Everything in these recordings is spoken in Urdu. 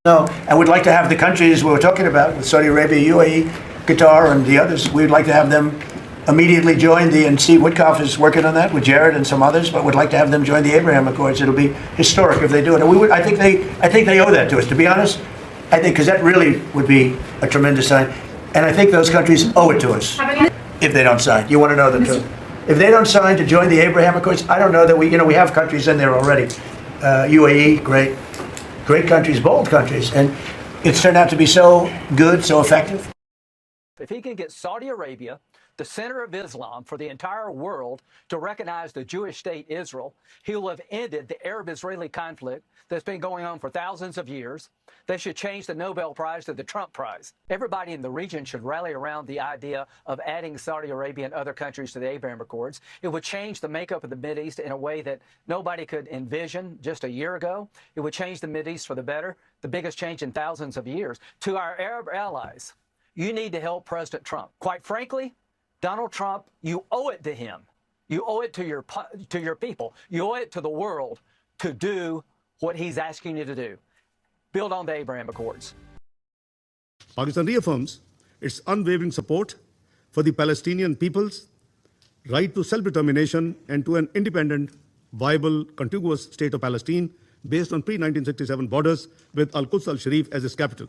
No, and we'd like to have the countries we were talking about with Saudi Arabia, UAE, Qatar, and the others. We'd like to have them immediately join and see Witkoff is working on that with Jared and some others, but we'd like to have them join the Abraham Accords. It'll be historic if they do it. And I think they owe that to us. To be honest, I think because that really would be a tremendous sign. And I think those countries owe it to us if they don't sign. You want to know the truth? If they don't sign to join the Abraham Accords, I don't know that we have countries in there already. UAE, great countries, bold countries, and it's turned out to be so good, so effective. If he can get Saudi Arabia, the center of Islam for the entire world, to recognize the Jewish state Israel, he will have ended the Arab-Israeli conflict that's been going on for thousands of years. They should change the Nobel Prize to the Trump Prize. Everybody in the region should rally around the idea of adding Saudi Arabia and other countries to the Abraham Accords. It would change the makeup of the Mideast in a way that nobody could envision just a year ago. It would change the Mideast for the better, the biggest change in thousands of years. To our Arab allies, you need to help President Trump. Quite frankly, Donald Trump, you owe it to him. You owe it to your people. You owe it to the world to do what he's asking you to do. Build on the Abraham Accords. Pakistan reaffirms its unwavering support for the Palestinian people's right to self-determination and to an independent, viable, contiguous state of Palestine based on pre-1967 borders with Al-Quds al-Sharif as its capital.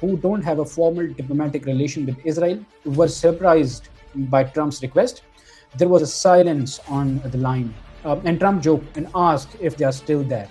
who don't have a formal diplomatic relation with Israel were surprised by Trump's request. There was a silence on the line and Trump joked and asked if they are still there.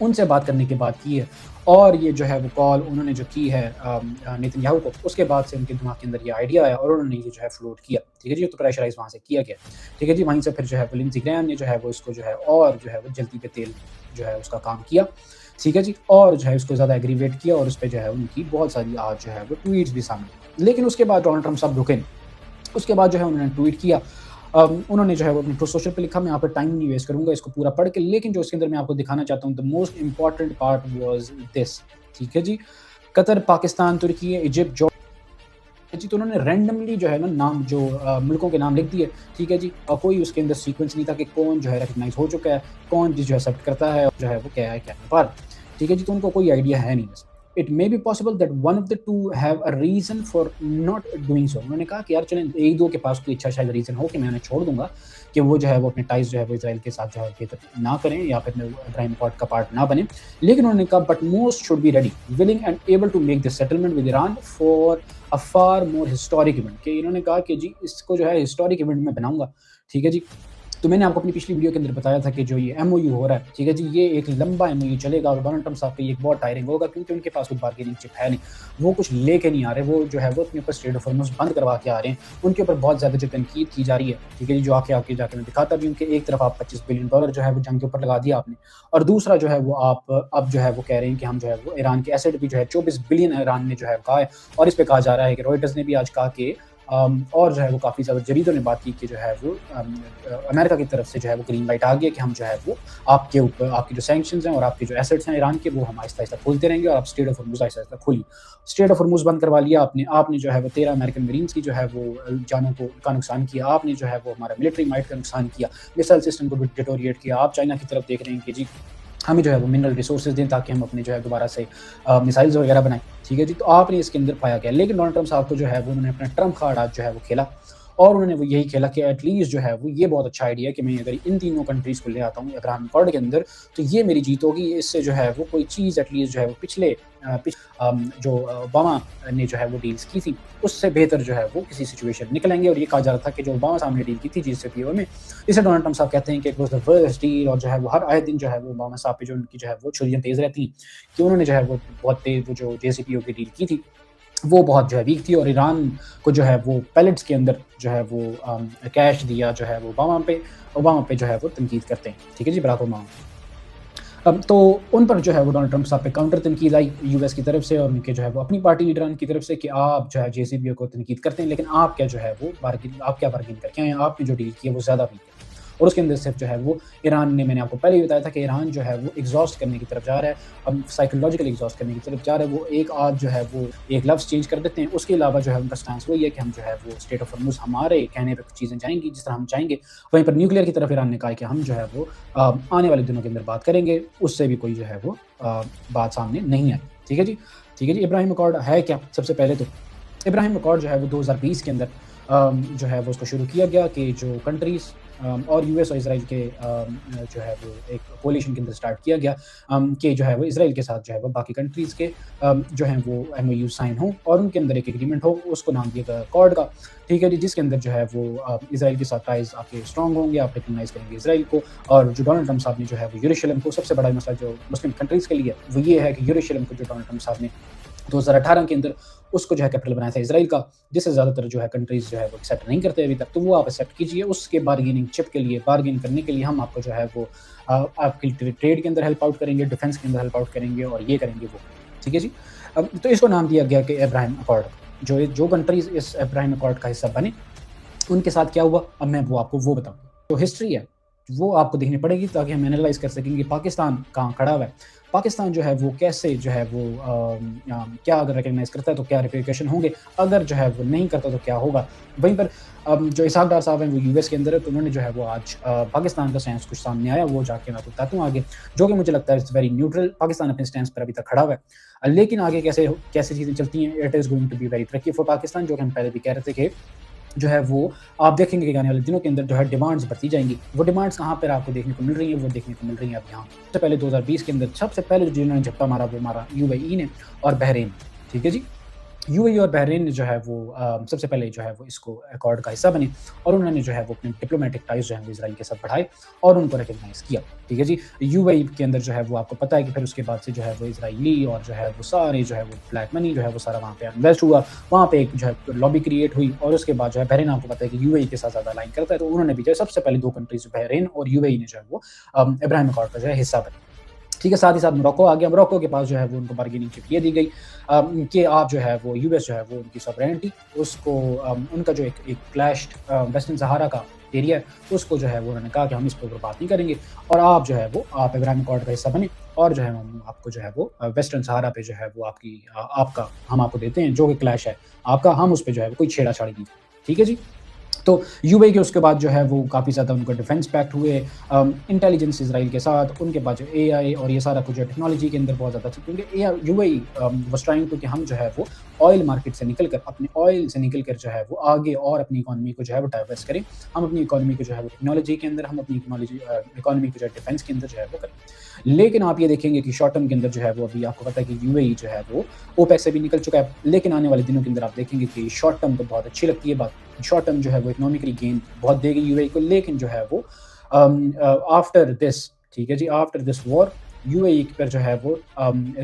ان سے بات کرنے کے بعد کی ہے، اور یہ جو ہے وہ کال انہوں نے جو کی ہے نیتن یاہو کو، اس کے بعد سے ان کے دماغ کے اندر یہ آئیڈیا آیا اور انہوں نے یہ جو ہے فلوٹ کیا، ٹھیک ہے جی، تو پریشرائز وہاں سے کیا گیا، ٹھیک ہے جی، وہیں سے پھر جو ہے لنزی گرaham نے جو ہے وہ اس کو جو ہے اور جو ہے وہ جلدی پہ تیل جو ہے اس کا کام کیا، ٹھیک ہے جی، اور جو ہے اس کو زیادہ ایگریویٹ کیا، اور اس پہ جو ہے ان کی بہت ساری آج جو ہے وہ ٹویٹس بھی سامنے، لیکن اس کے بعد ڈونلڈ ٹرمپ صاحب رکے نہیں، اس کے بعد جو ہے انہوں نے ٹویٹ کیا، انہوں نے جو ہے وہ اپنے ٹروتھ سوشل پہ لکھا، میں یہاں پہ ٹائم نہیں ویسٹ کروں گا اس کو پورا پڑھ کے، لیکن جو اس کے اندر میں آپ کو دکھانا چاہتا ہوں، the most important part was this, ٹھیک ہے جی، قطر، پاکستان، ترکی، ایجپٹ، جی، تو انہوں نے رینڈملی جو ہے نا نام جو ملکوں کے نام لکھ دیے، ٹھیک ہے جی، اور کوئی اس کے اندر سیکوینس نہیں تھا کہ کون جو ہے ریکگنائز ہو چکا ہے، کون جو ہے ایکسیپٹ کرتا ہے، اور جو ہے وہ کیا ہے کیا نہیں پر، ٹھیک ہے جی، تو ان کو کوئی آئیڈیا ہے نہیں، it may be possible that one of the two have a reason for not doing so, انہوں نے کہا کہ یار چلیں ایک دو کے پاس کوئی اچھا شاید ریزن ہو کہ میں انہیں چھوڑ دوں گا کہ وہ جو ہے وہ اپنے ٹائز جو ہے وہ اسرائیل کے ساتھ جو ہے بہتر نہ کریں یا پھر ابراہیم اکارڈ کا پارٹ نہ بنے، لیکن انہوں نے کہا but most should be ready willing and able to make this settlement with Iran for a far more historic event, کہ انہوں نے کہا کہ جی اس کو جو ہے ہسٹورک ایونٹ میں بناؤں گا، ٹھیک ہے جی، تو میں نے آپ کو اپنی پچھلی ویڈیو کے اندر بتایا تھا کہ جو یہ ایم او یو ہو رہا ہے، ٹھیک ہے جی، یہ ایک لمبا ایم او یو چلے گا، اور ڈونلڈ ٹرمپ صاحب پہ ایک بہت ٹائرنگ ہوگا، کیونکہ ان کے پاس کوئی بارگیننگ چپ ہے نہیں، وہ کچھ لے کے نہیں آ رہے، وہ جو ہے وہ اپنے اوپر اسٹریٹ آف ہارمز بند کروا کے آ رہے ہیں، ان کے اوپر بہت زیادہ جو تنقید کی جا رہی ہے، ٹھیک ہے جی، جو آ کے جا کے میں دکھاتا بھی ہوں کہ ایک طرف آپ $25 بلین جو ہے وہ جنگ کے اوپر لگا دیا آپ نے، اور دوسرا جو ہے وہ آپ اب جو ہے وہ کہہ رہے ہیں کہ ہم جو ہے وہ ایران کے ایسٹ بھی جو ہے 24 بلین ایران نے جو ہے کہا ہے، اور اس پہ کہا جا رہا ہے کہ روئٹرز نے بھی آج کہا کہ اور جو ہے وہ کافی زیادہ جریدوں نے بات کی کہ جو ہے وہ امریکہ کی طرف سے جو ہے وہ گرین لائٹ آ گیا کہ ہم جو ہے وہ آپ کے اوپر آپ کے جو سینکشنز ہیں اور آپ کے جو ایسٹس ہیں ایران کے، وہ ہم آہستہ آہستہ کھولتے رہیں گے، اور آپ اسٹریٹ آف ہارمز آہستہ آہستہ کھولی، اسٹریٹ آف ہارمز بند کروا لیا آپ نے جو ہے وہ 13 امریکن مرینز کی جو ہے وہ جانوں کا نقصان کیا، آپ نے جو ہے وہ ہمارا ملٹری مائٹ کا نقصان کیا، میسائل سسٹم کو ڈیٹوریٹ کیا، آپ چائنا کی طرف دیکھ رہے ہیں کہ جی ہمیں جو ہے وہ منرل ریسورسز دیں تاکہ ہم اپنے جو ہے دوبارہ سے میسائلز وغیرہ بنائیں، ٹھیک ہے جی، تو آپ نے اس کے اندر پایا گیا، لیکن ڈونلڈ ٹرمپ صاحب کو جو ہے وہ انہوں نے اپنا ٹرمپ کارڈ آج جو ہے وہ کھیلا، اور انہوں نے وہ یہی کھیلا کہ ایٹ لیسٹ جو ہے وہ یہ بہت اچھا آئیڈیا ہے کہ میں اگر ان تینوں کنٹریز کو لے آتا ہوں ابراہیم اکارڈ کے اندر تو یہ میری جیت ہوگی، اس سے جو ہے وہ کوئی چیز ایٹ لیسٹ جو ہے وہ پچھلے جو اوباما نے جو ہے وہ ڈیلز کی تھی اس سے بہتر جو ہے وہ کسی سچویشن نکلیں گے، اور یہ کہا جا رہا تھا کہ جو اوباما صاحب نے ڈیل کی تھی جس سے پی او میں، اسے ڈونلڈ ٹرمپ صاحب کہتے ہیں کہ it was the worst deal, اور جو ہے وہ ہر آئے دن جو ہے وہ اوباما صاحب پہ جو ان کی جو ہے وہ چھریاں تیز رہتی ہیں کہ انہوں نے جو ہے وہ بہت تیز وہ جو جے سی پی او کی ڈیل کی تھی وہ بہت جو ہے ویک تھی، اور ایران کو جو ہے وہ پیلٹس کے اندر جو ہے وہ کیش دیا جو ہے وہ اوباما پہ جو ہے وہ تنقید کرتے ہیں، ٹھیک ہے جی، براک اوباما، تو ان پر جو ہے وہ ڈونلڈ ٹرمپ صاحب پہ کاؤنٹر تنقید آئی یو ایس کی طرف سے اور ان کے جو ہے وہ اپنی پارٹی لیڈران کی طرف سے کہ آپ جو ہے جے سی بی او کو تنقید کرتے ہیں، لیکن آپ کیا جو ہے وہ آپ کیا بارگین کر کے آئے ہیں، آپ نے جو ڈیل کی ہے وہ زیادہ ویک ہے، اور اس کے اندر صرف جو ہے وہ ایران نے، میں نے آپ کو پہلے ہی بتایا تھا کہ ایران جو ہے وہ ایگزاسٹ کرنے کی طرف جا رہا ہے، اب سائیکولوجیکل ایگزاسٹ کرنے کی طرف جا رہا ہے، وہ ایک آدھ جو ہے وہ ایک لفظ چینج کر دیتے ہیں، اس کے علاوہ جو ہے ان کا سٹانس وہی ہے کہ ہم جو ہے وہ اسٹیٹ آف ہارمز ہمارے کہنے پہ کچھ چیزیں جائیں گی جس طرح ہم چاہیں گے، وہیں پر نیوکلیئر کی طرف ایران نے کہا کہ ہم جو ہے وہ آنے والے دنوں کے اندر بات کریں گے، اس سے بھی کوئی جو ہے وہ بات سامنے نہیں آئی، ٹھیک ہے جی، ٹھیک ہے جی، ابراہیم اکارڈ ہے کیا؟ سب سے پہلے تو ابراہیم اکارڈ جو ہے وہ 2020 کے اندر جو ہے وہ اس کو شروع کیا گیا کہ جو کنٹریز اور یو ایس اور اسرائیل کے جو ہے وہ ایک کولیشن کے اندر سٹارٹ کیا گیا کہ جو ہے وہ اسرائیل کے ساتھ جو ہے وہ باقی کنٹریز کے جو ہیں وہ ایم او یو سائن ہوں اور ان کے اندر ایک ایگریمنٹ ہو، اس کو نام دیا گیا اکارڈ کا، ٹھیک ہے جی، جس کے اندر جو ہے وہ اسرائیل کے ساتھ ٹائز آپ کے اسٹرانگ ہوں گے، آپ ریکگنائز کریں گے اسرائیل کو، اور جو ڈونلڈ ٹرمپ صاحب نے جو ہے وہ یروشلم کو، سب سے بڑا مسئلہ جو مسلم کنٹریز کے لیے وہ یہ ہے کہ یروشلم کو جو ڈونلڈ ٹرمپ صاحب نے 2018 کے اندر اس کو جو ہے کیپٹل بنایا تھا اسرائیل کا، جس سے زیادہ تر جو ہے کنٹریز جو ہے وہ ایکسیپٹ نہیں کرتے ابھی تک، تو وہ آپ ایکسیپٹ کیجئے، اس کے بارگیننگ چپ کے لیے بارگین کرنے کے لیے ہم آپ کو جو ہے وہ آپ کی ٹریڈ کے اندر ہیلپ آؤٹ کریں گے، ڈیفنس کے اندر ہیلپ آؤٹ کریں گے، اور یہ کریں گے وہ، ٹھیک ہے جی، تو اس کو نام دیا گیا کہ ابراہیم اکارڈ، جو کنٹریز اس ابراہیم اکارڈ کا حصہ بنے ان کے ساتھ کیا ہوا اب میں وہ آپ کو وہ بتاؤں، جو ہسٹری ہے وہ آپ کو دیکھنی پڑے گی تاکہ ہم اینالائز کر سکیں گے پاکستان کہاں کھڑا ہوا ہے، پاکستان جو ہے وہ کیسے جو ہے وہ کیا اگر ریکگنائز کرتا ہے تو کیا ریپلیکیشن ہوں گے، اگر جو ہے وہ نہیں کرتا تو کیا ہوگا، وہیں پر جو اسحاق ڈار صاحب ہیں وہ یو ایس کے اندر ہے، تو انہوں نے جو ہے وہ آج پاکستان کا سٹینس کچھ سامنے آیا، وہ جا کے میں آپ کو بتاتا ہوں آگے، جو کہ مجھے لگتا ہے اٹس ویری نیوٹرل، پاکستان اپنے سٹینس پر ابھی تک کھڑا ہوا ہے، لیکن آگے کیسے چیزیں چلتی ہیں، it is going to be very tricky for Pakistan, جو کہ ہم پہلے بھی کہہ رہے تھے کہ جو ہے وہ آپ دیکھیں گے کہ آنے والے دنوں کے اندر جو ہے ڈیمانڈز بڑھتی جائیں گی، وہ ڈیمانڈز کہاں پر آپ کو دیکھنے کو مل رہی ہیں، وہ دیکھنے کو مل رہی ہیں اب یہاں، سب سے پہلے 2020 کے اندر سب سے پہلے جنہوں نے جھپٹا مارا وہ مارا UAE نے اور بحرین، ٹھیک ہے جی، یو اے ای اور بحرین نے جو ہے وہ سب سے پہلے جو ہے وہ اس کو ایکارڈ کا حصہ بنے اور انہوں نے جو ہے وہ اپنے ڈپلومیٹک ٹائز جو ہے وہ اسرائیل کے ساتھ بڑھائے اور ان کو ریکگنائز کیا. ٹھیک ہے جی. یو اے ای کے اندر جو ہے وہ آپ کو پتہ ہے کہ پھر اس کے بعد سے جو ہے وہ اسرائیلی اور جو ہے وہ سارے جو ہے وہ بلیک منی جو ہے وہ سارا وہاں پہ انویسٹ ہوا, وہاں پہ ایک جو ہے لابی کریٹ ہوئی, اور اس کے بعد جو ہے بحرین آپ کو پتہ ہے کہ یو اے ای کے ساتھ زیادہ لائن کرتا ہے, تو انہوں نے بھی جو ہے سب سے پہلے 2 کنٹریز بحرین اور یو اے ای نے جو ہے وہ ابراہیم اکارڈ کا جو ہے حصہ بنے. ٹھیک ہے. ساتھ ہی ساتھ موروکو آ گیا. موروکو کے پاس جو ہے وہ ان کو بارگیننگ چپ یہ دی گئی کہ آپ جو ہے وہ یو ایس جو ہے وہ ان کی سوورینٹی اس کو ان کا جو ایک کلیشڈ ویسٹرن سہارا کا ایریا ہے اس کو جو ہے وہ انہوں نے کہا کہ ہم اس پہ اوپر بات نہیں کریں گے, اور آپ جو ہے وہ آپ ابراہیم اکارڈ کا حصہ بنے, اور جو ہے ہم آپ کو جو ہے وہ ویسٹرن سہارا پہ جو ہے وہ آپ کا ہم آپ کو دیتے ہیں جو کہ کلیش ہے آپ کا, ہم اس پہ جو ہے کوئی چھیڑا چھاڑی نہیں. ٹھیک ہے جی. تو یو اے کے اس کے بعد جو ہے وہ کافی زیادہ ان کو ڈیفینس پیکٹ ہوئے انٹیلیجنس اسرائیل کے ساتھ, ان کے بعد جو اے آئی اور یہ سارا کچھ جو ٹیکنالوجی کے اندر بہت زیادہ تھا, کیونکہ U A was trying to کہ ہم جو ہے وہ آئل مارکیٹ سے نکل کر اپنے آئل سے نکل کر جو ہے وہ آگے اور اپنی اکانومی کو جو ہے وہ ڈائیورس کریں, ہم اپنی اکانومی کو جو ہے وہ ٹیکنالوجی کے اندر, ہم اپنی اکانومی کو جو ہے ڈیفینس کے اندر جو ہے وہ کریں. لیکن آپ یہ دیکھیں گے کہ شارٹ ٹرم کے اندر جو ہے وہ ابھی آپ کو پتہ ہے کہ یو اے ای جو ہے وہ اوپیک سے بھی نکل چکا ہے, لیکن آنے والے دنوں کے اندر آپ دیکھیں گے کہ شارٹ ٹرم تو بہت اچھی لگتی ہے بات, شارٹ ٹرم جو ہے وہ اکنامکلی گین بہت دے گی یو اے ای کو, لیکن جو ہے وہ آفٹر دس, ٹھیک ہے جی, آفٹر دس وار یو اے ای پر جو ہے وہ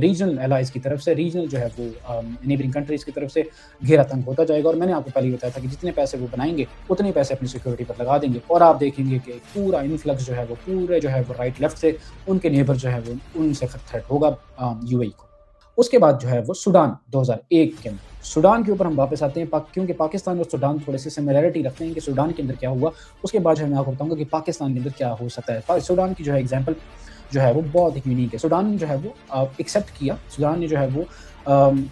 ریجنل الائز کی طرف سے, ریجنل جو ہے وہ نیبرنگ کنٹریز کی طرف سے گھیرا تنگ ہوتا جائے گا. اور میں نے آپ کو پہلے بتایا تھا کہ جتنے پیسے وہ بنائیں گے اتنے پیسے اپنی سیکورٹی پر لگا دیں گے, اور آپ دیکھیں گے کہ پورا انفلکس جو ہے وہ پورے جو ہے وہ رائٹ لیفٹ سے ان کے نیبر جو ہے وہ ان سے تھریٹ ہوگا یو اے ای کو. اس کے بعد جو ہے وہ سوڈان 2001 کے اندر, سوڈان کے اوپر ہم واپس آتے ہیں کیونکہ پاکستان اور سوڈان تھوڑے سے سملیرٹی رکھتے ہیں کہ سوڈان کے اندر کیا ہوا, اس کے بعد جو ہے میں آپ کو بتاؤں گا کہ پاکستان کے اندر کیا ہو سکتا ہے. سوڈان کی جو ہے ایگزامپل جو ہے وہ بہت ہی یونیک ہے. سوڈان نے جو ہے وہ ایکسیپٹ کیا, سوڈان نے جو ہے وہ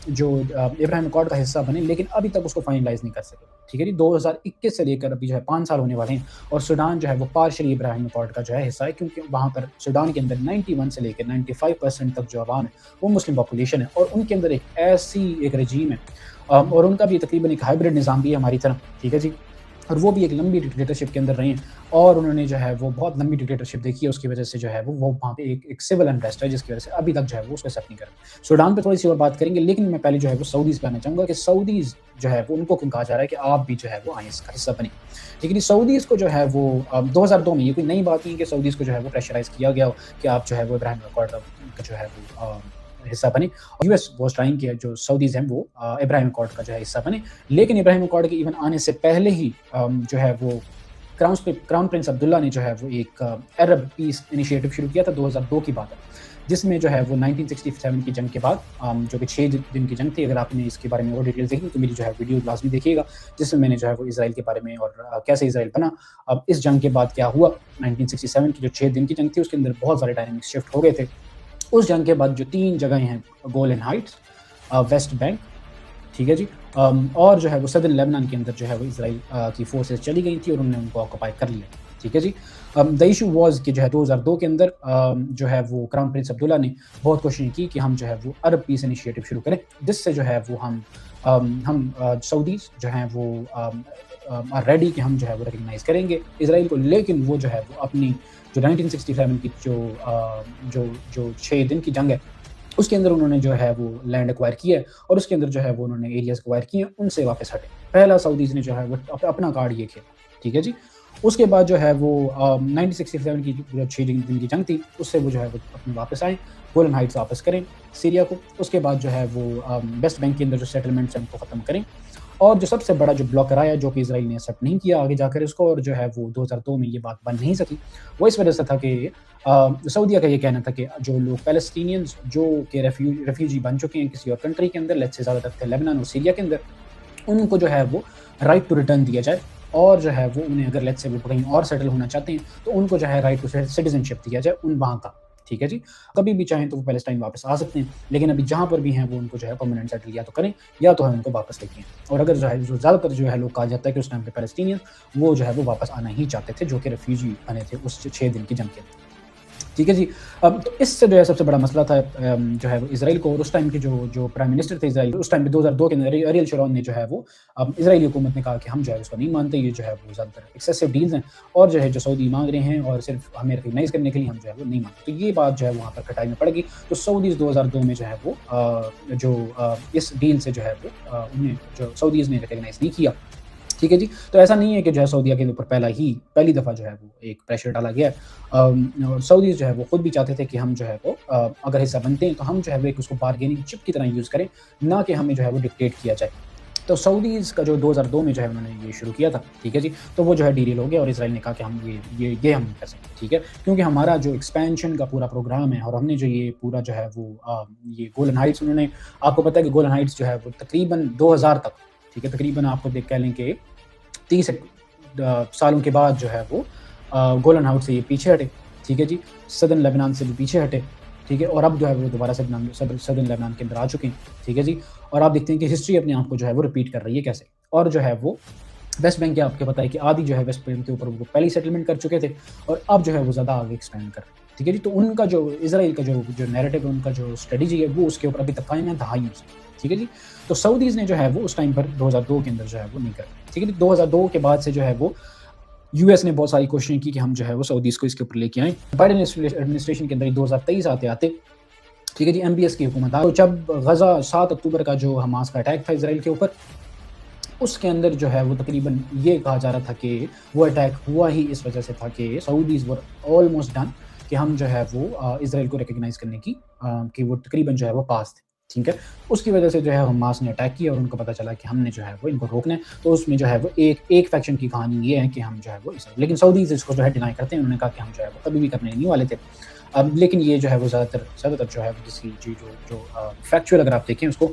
جو ابراہیم اکارڈ کا حصہ بنے, لیکن ابھی تک اس کو فائنلائز نہیں کر سکے. ٹھیک ہے جی. 2021 سے لے کر ابھی جو ہے 5 سال ہونے والے ہیں, اور سوڈان جو ہے وہ پارشلی ابراہیم اکارڈ کا جو ہے حصہ ہے, کیونکہ وہاں پر سوڈان کے اندر 91 سے لے کر 95% تک جو عوام ہے وہ مسلم پاپولیشن ہے, اور ان کے اندر ایک ایسی ایک رجیم ہے, اور ان کا بھی تقریباً ایک ہائبرڈ نظام بھی ہے ہماری طرح. ٹھیک ہے جی. اور وہ بھی ایک لمبی ڈکٹیٹرشپ کے اندر رہے ہیں, اور انہوں نے جو ہے وہ بہت لمبی ڈکٹیٹرشپ دیکھی ہے, اس کی وجہ سے جو ہے وہ وہاں پہ ایک سول انریسٹ ہے جس کی وجہ سے ابھی تک جو ہے وہ اس کو ایکسیپٹ نہیں کر رہے. سوڈان پہ تھوڑی سی اور بات کریں گے, لیکن میں پہلے جو ہے وہ سعودیز پہ آنا چاہوں گا کہ سعودیز جو ہے وہ ان کو کیوں کہا جا رہا ہے کہ آپ بھی جو ہے وہ اس کا حصہ بنے. لیکن سعودیز کو جو ہے وہ 2002 میں یہ کوئی نئی بات نہیں کہ سعودیز کو جو ہے وہ پریشرائز کیا گیا کہ آپ جو ہے وہ ابراہیم اکارڈ کا جو ہے وہ حصہ بنے. یو ایس واز ٹرائنگ کہ جو سعودیز ہیں وہ ابراہیم اکارڈ کا جو ہے حصہ بنے, لیکن ابراہیم اکارڈ کے ایون آنے سے پہلے ہی جو ہے وہ کراؤن پرنس عبداللہ نے جو ہے وہ ایک عرب پیس انیشیٹو شروع کیا تھا. 2002 کی بات ہے, جس میں جو ہے وہ 1967 کی جنگ کے بعد جو کہ 6 دن کی جنگ تھی. اگر آپ نے اس کے بارے میں اور ڈیٹیل دیکھیں تو میری جو ہے ویڈیو لازمی دیکھیے گا, جس میں نے جو ہے وہ اسرائیل کے بارے میں اور کیسے اسرائیل بنا, اب اس جنگ کے بعد کیا ہوا. 1967 کی جو 6 دن کی جنگ تھی اس کے اندر بہت سارے ڈائنامکس شفٹ ہو گئے تھے. اس جنگ کے بعد جو 3 جگہیں ہیں, گولن ہائٹس, ویسٹ بینک, ٹھیک ہے جی, اور جو ہے وہ صدر لیبنان کے اندر جو ہے وہ اسرائیل کی فورسز چلی گئی تھی اور انہوں نے ان کو آکوپائی کر لیا. ٹھیک ہے جی. دا ایشو واز کہ جو ہے 2002 کے اندر جو ہے وہ کراؤن پرنس عبداللہ نے بہت کوشش کی کہ ہم جو ہے وہ عرب پیس انیشیٹو شروع کریں, جس سے جو ہے وہ ہم سعودیز جو ہیں وہ ریڈی کہ ہم جو ہے وہ ریکگنائز کریں گے اسرائیل کو. لیکن وہ جو ہے وہ اپنی جو 1967 کی جو 6 دن کی جنگ ہے اس کے اندر انہوں نے جو ہے وہ لینڈ ایکوائر کیا ہے, اور اس کے اندر جو ہے وہ انہوں نے ایریاز ایکوائر کیے ہیں, ان سے واپس ہٹے. پہلا سعودیز نے جو ہے وہ اپنا کارڈ یہ کیا. ٹھیک ہے جی. اس کے بعد جو ہے وہ 1967 کی جو 6 دن کی جنگ تھی اس سے وہ جو ہے وہ اپنے واپس آئیں, گولن ہائٹس واپس کریں سیریا کو. اس کے بعد جو ہے وہ ویسٹ بینک کے اندر جو سیٹلمنٹس ہیں ان کو ختم کریں, اور جو سب سے بڑا جو بلاکر آیا جو کہ اسرائیل نے ایکسیپٹ نہیں کیا آگے جا کر اس کو, اور جو ہے وہ 2002 میں یہ بات بن نہیں سکی, وہ اس وجہ سے تھا کہ سعودیہ کا یہ کہنا تھا کہ جو لوگ پیلسٹینینز جو کہ ریفیوجی بن چکے ہیں کسی اور کنٹری کے اندر, لیٹ سے زیادہ تر تھے لیبنان اور سیریا کے اندر, ان کو جو ہے وہ رائٹ ٹو ریٹرن دیا جائے, اور جو ہے وہ انہیں اگر لیٹ سے وہ کہیں اور سیٹل ہونا چاہتے ہیں تو ان کو جو ہے رائٹ ٹو سٹیزن شپ دیا جائے ان وہاں کا. ٹھیک ہے جی. کبھی بھی چاہیں تو وہ پیلسٹائن واپس آ سکتے ہیں, لیکن ابھی جہاں پر بھی ہیں وہ ان کو جو ہے پرماننٹ سیٹل یا تو کریں یا تو ہم ان کو واپس لے کے آئیں. اور اگر جو ہے جو زیادہ تر جو ہے لوگ کہا جاتا ہے کہ اس ٹائم پہ پیلسٹینین وہ جو ہے وہ واپس آنا ہی چاہتے تھے جو کہ ریفیوجی بنے تھے اس 6 دن کی جنگ کے. ٹھیک ہے جی. تو اس سے جو ہے سب سے بڑا مسئلہ تھا جو ہے وہ اسرائیل کو, اور اس ٹائم کے جو پرائم منسٹر تھے اسرائیل اس ٹائم پہ 2002 کے اندر اریل شارون نے جو ہے وہ اسرائیلی حکومت نے کہا کہ ہم جو ہے اس کو نہیں مانتے, یہ جو ہے وہ زیادہ تر ایکسیسو ڈیلز ہیں, اور جو ہے جو سعودی مانگ رہے ہیں اور صرف ہمیں ریکگنائز کرنے کے لیے ہم جو ہے وہ نہیں مانتے. تو یہ بات جو ہے وہاں پر کھٹائی میں پڑ گئی. تو سعودیز 2002 میں جو ہے وہ جو اس ڈیل سے جو ہے وہ انہیں جو سعودیز نے ریکگنائز نہیں کیا. ٹھیک ہے جی. تو ایسا نہیں ہے کہ جو ہے سعودیہ کے اوپر پہلی دفعہ جو ہے وہ ایک پریشر ڈالا گیا ہے, اور سعودیز جو ہے وہ خود بھی چاہتے تھے کہ ہم جو ہے وہ اگر حصہ بنتے ہیں تو ہم جو ہے وہ ایک اس کو بارگیننگ چپ کی طرح یوز کریں, نہ کہ ہمیں جو ہے وہ ڈکٹیٹ کیا جائے. تو سعودیز کا جو 2002 میں جو ہے انہوں نے یہ شروع کیا تھا, ٹھیک ہے جی, تو وہ جو ہے ڈیریل ہو گیا, اور اسرائیل نے کہا کہ ہم یہ ہم نہیں کر سکتے, ٹھیک ہے, کیونکہ ہمارا جو ایکسپینشن کا پورا پروگرام ہے, اور ہم نے جو یہ پورا جو ہے وہ یہ گولن ہائٹس, انہوں نے, آپ کو پتہ ہے کہ گولن ہائٹس جو ہے وہ تقریباً 2000 تک, ٹھیک ہے, تقریباً آپ کو دیکھ کہہ لیں کہ 30 سالوں کے بعد جو ہے وہ گولن ہائٹس سے یہ پیچھے ہٹے, ٹھیک ہے جی, سدرن لیبنان سے بھی پیچھے ہٹے, ٹھیک ہے, اور اب جو ہے وہ دوبارہ سدرن لیبنان کے اندر آ چکے ہیں, ٹھیک ہے جی. اور آپ دیکھتے ہیں کہ ہسٹری اپنے آپ کو جو ہے وہ ریپیٹ کر رہی ہے کیسے. اور جو ہے وہ ویسٹ بینک کے آپ کو پتہ ہے کہ آدھی جو ہے ویسٹ بینک کے اوپر وہ پہلی سیٹلمنٹ کر چکے تھے, اور اب جو ہے وہ زیادہ آگے ایکسپینڈ کر رہے ہیں, ٹھیک ہے جی. تو ان کا جو اسرائیل کا جو نیریٹو ہے, ان کا جو اسٹریٹجی ہے, وہ اس کے اوپر ابھی تک قائم ہے دہائیوں سے, ٹھیک ہے جی. تو سعودیز نے جو ہے وہ اس ٹائم پر 2002 کے اندر جو ہے وہ نہیں کر, ٹھیک ہے جی. 2002 کے بعد سے جو ہے وہ یو ایس نے بہت ساری کوششیں کی کہ ہم جو ہے وہ سعودیز کو اس کے اوپر لے کے آئیں. بائیڈن ایڈمنسٹریشن کے اندر 2023 آتے, ٹھیک ہے جی, ایم بی ایس کی حکومت آئی. جب غزہ 7 اکتوبر کا جو حماس کا اٹیک تھا اسرائیل کے اوپر, اس کے اندر جو ہے وہ تقریباً یہ کہا جا رہا تھا کہ وہ اٹیک ہوا ہی اس وجہ سے تھا کہ سعودیز ور آلموسٹ ڈن, کہ ہم جو ہے وہ اسرائیل کو ریکگنائز کرنے کی کہ وہ تقریباً جو ہے وہ پاس تھے, ٹھیک ہے. اس کی وجہ سے جو ہے حماس نے اٹیک کیا, اور ان کو پتہ چلا کہ ہم نے جو ہے وہ ان کو روکنا ہے. تو اس میں جو ہے وہ ایک فیکشن کی کہانی یہ ہے کہ ہم جو ہے وہ اسرائیل, لیکن سعودیز اس کو جو ہے ڈینائی کرتے ہیں. انہوں نے کہا کہ ہم جو ہے وہ کبھی بھی کرنے نہیں والے تھے. لیکن یہ جو ہے وہ زیادہ تر جو ہے جس کی جو فیکچوئل اگر آپ دیکھیں اس کو,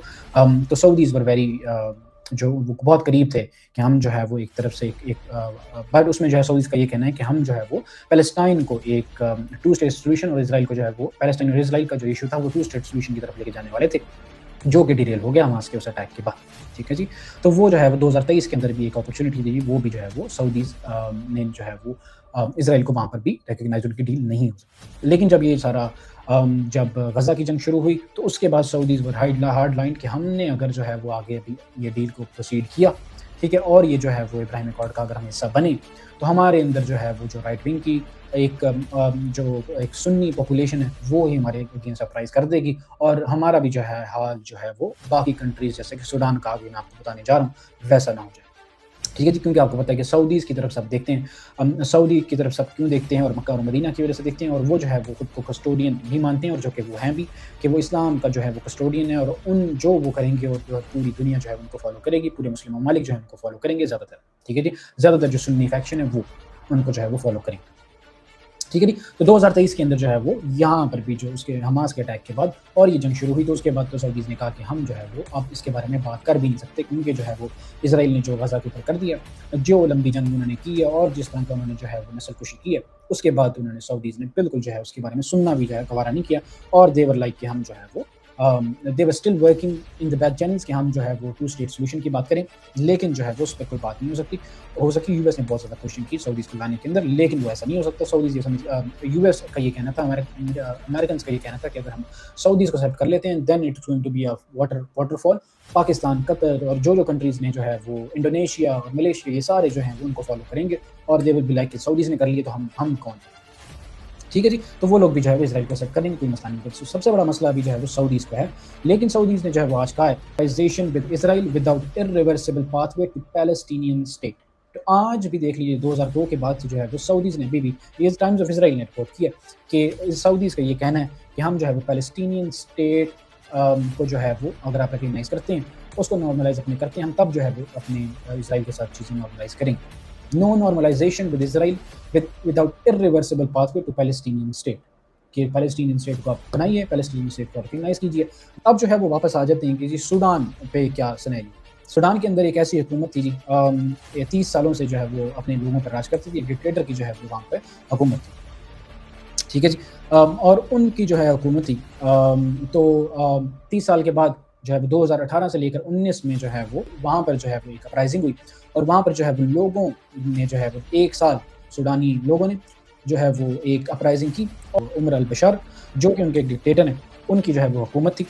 تو سعودیز ور ویری جو وہ بہت قریب تھے کہ ہم جو ہے وہ ایک طرف سے بٹ اس میں جو ہے سعودیز کا یہ کہنا ہے کہ ہم جو ہے وہ پیلسٹائن کو ایک 2 اسٹیٹ سولوشن, اور اسرائیل کو جو ہے وہ پیلسٹائن اور اسرائیل کا جو ایشو تھا وہ 2 اسٹیٹ سولوشن کی طرف لے کے جانے والے تھے, جو کہ ڈیریل ہو گیا حماس کے اس اٹیک کے بعد, ٹھیک ہے جی. تو وہ جو ہے وہ 2023 کے اندر بھی ایک اپرچونیٹی دی, وہ بھی جو ہے وہ سعودیز نے جو ہے وہ اسرائیل کو وہاں پر بھی ریکگنائز, ان کی ڈیل نہیں ہو سکتی. لیکن جب یہ سارا جب غزہ کی جنگ شروع ہوئی, تو اس کے بعد سعودیز ور ہارڈ لائن کہ ہم نے اگر جو ہے وہ آگے ابھی یہ ڈیل کو پروسیڈ کیا, ٹھیک ہے, اور یہ جو ہے وہ ابراہیم اکارڈ کا اگر ہم حصہ بنے, تو ہمارے اندر جو ہے وہ جو رائٹ ونگ کی ایک سنی پاپولیشن ہے وہ ہی ہمارے اگینسٹ اپرائز کر دے گی, اور ہمارا بھی جو ہے حال جو ہے وہ باقی کنٹریز جیسے کہ سوڈان کا آگے میں آپ کو بتانے جا رہا ہوں ویسا نہ ہو جائے, ٹھیک ہے جی. کیونکہ آپ کو پتہ ہے کہ سعودیز کی طرف سب دیکھتے ہیں, سعودی کی طرف سب کیوں دیکھتے ہیں, اور مکہ اور مدینہ کی وجہ سے دیکھتے ہیں, اور وہ جو ہے وہ خود کو کسٹوڈین بھی مانتے ہیں, اور جو کہ وہ ہیں بھی کہ وہ اسلام کا جو ہے وہ کسٹوڈین ہے, اور جو وہ کریں گے اور پوری دنیا جو ہے ان کو فالو کرے گی, پورے مسلم ممالک جو ہے ان کو فالو کریں گے زیادہ تر, ٹھیک ہے جی. زیادہ تر جو سنی فیکشن ہے وہ ان کو جو ہے وہ فالو کریں گے, ٹھیک ہے جی. تو 2023 کے اندر جو ہے وہ یہاں پر بھی جو اس کے حماس کے اٹیک کے بعد اور یہ جنگ شروع ہوئی, تو اس کے بعد تو سعودیز نے کہا کہ ہم جو ہے وہ اب اس کے بارے میں بات کر بھی نہیں سکتے, کیونکہ جو ہے وہ اسرائیل نے جو غزہ کے اوپر کر دیا, جو لمبی جنگ انہوں نے کی ہے, اور جس طرح کا انہوں نے جو ہے وہ نسل کشی کی ہے, اس کے بعد انہوں نے سعودیز نے بالکل جو ہے اس کے بارے میں سننا بھی جو ہے گوارا نہیں کیا, اور دیور لائک کہ ہم جو ہے وہ they were still working in the back channels کہ ہم جو ہے وہ 2 اسٹیٹ سولوشن کی بات کریں, لیکن جو ہے وہ اس پر کوئی بات نہیں ہو سکتی. یو ایس نے بہت زیادہ کوششیں کی سعودیز کو لانے کے اندر, لیکن وہ ایسا نہیں ہو سکتا. سعودیز یو ایس کا یہ کہنا تھا, امریکنز کا یہ کہنا تھا کہ اگر ہم سعودیز کو سیٹ کر لیتے ہیں then it's going to be a waterfall. Pakistan, Qatar اور جو کنٹریز نے جو ہے وہ انڈونیشیا اور ملیشیا, یہ سارے جو ہیں وہ ان کو فالو کریں گے, اور they will be like کہ سعودیز نے کر لیے تو ہم کون, ٹھیک ہے جی. تو وہ لوگ بھی جو ہے وہ اسرائیل کو ایکسیپٹ کریں گے, کوئی مسئلہ نہیں. سب سے بڑا مسئلہ ابھی جو ہے وہ سعودیز کا ہے, لیکن سعودیز نے جو ہے وہ آج کہا ہے with Israel without irreversible pathway to Palestinian state. تو آج بھی دیکھ لیجیے 2002 کے بعد سے جو ہے وہ سعودیز نے ابھی بھی, یہ ٹائمز آف اسرائیل نے رپورٹ کیا کہ سعودیز کا یہ کہنا ہے کہ ہم جو ہے وہ پیلسٹینین اسٹیٹ کو جو ہے وہ اگر آپ ریکگنائز کرتے ہیں, اس کو نارملائز اپنے کرتے ہیں, ہم تب جو ہے وہ اپنے اسرائیل کے ساتھ چیزیں نارملائز کریں گے. No normalization with Israel without irreversible pathway to Palestinian state. کہ پیلسٹینین اسٹیٹ کو آپ بنائیے, پیلسٹینین اسٹیٹ کو ریکگنائز کیجیے. اب جو ہے وہ واپس آ جاتے ہیں کہ جی سوڈان پہ کیا سنیریو. سوڈان کے اندر ایک ایسی حکومت تھی جی 30 سالوں سے جو ہے وہ اپنے لوگوں پر راج کرتی تھی, ڈکٹیٹر کی جو ہے وہ وہاں پہ حکومت تھی, ٹھیک ہے جی. اور ان کی جو ہے حکومت تھی, تو 30 سال کے بعد جو ہے 2018 سے لے کر 19 میں جو ہے وہ وہاں پر جو ہے وہ ایک اپرائزنگ ہوئی, اور وہاں پر جو ہے وہ لوگوں نے جو ہے وہ 1 سال سوڈانی لوگوں نے جو ہے وہ ایک اپرائزنگ کی، اور عمر البشار جو کہ ان کے ایک ڈکٹیٹر ہیں، ان کی جو ہے وہ حکومت تھی،